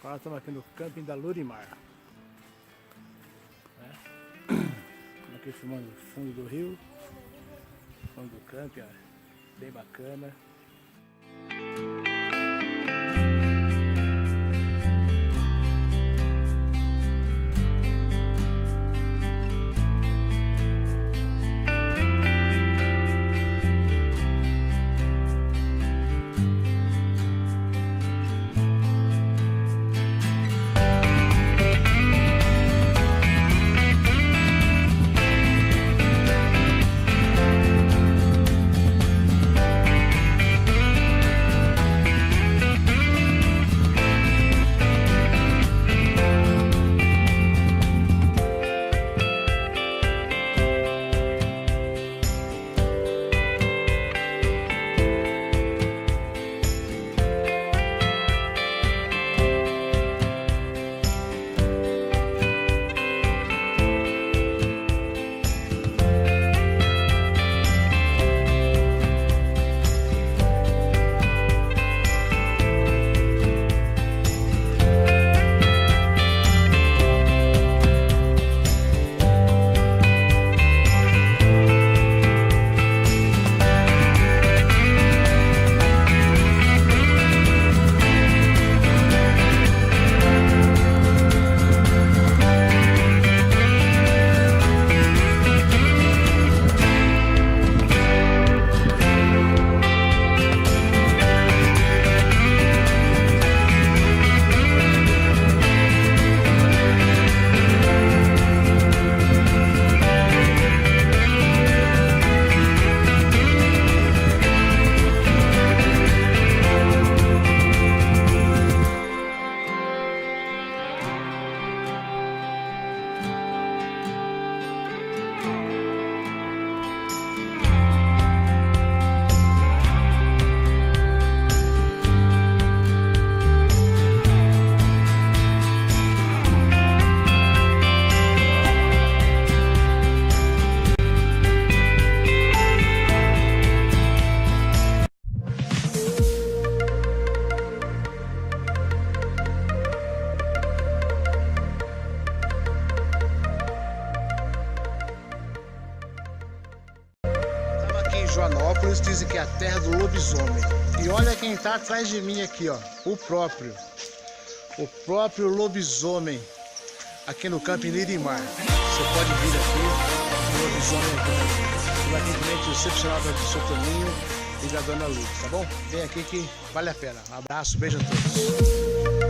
Agora estamos aqui no camping da Lurimar. Estamos aqui filmando o fundo do rio, fundo do camping, ó, bem bacana. Joanópolis, dizem que é a terra do lobisomem. E olha quem está atrás de mim aqui, ó, o próprio lobisomem aqui no camping Lurimar. Você pode vir aqui, o lobisomem aqui também. Um atendimento excepcional do seu Toninho e da Dona Lu, tá bom? Vem aqui que vale a pena. Um abraço, beijo a todos.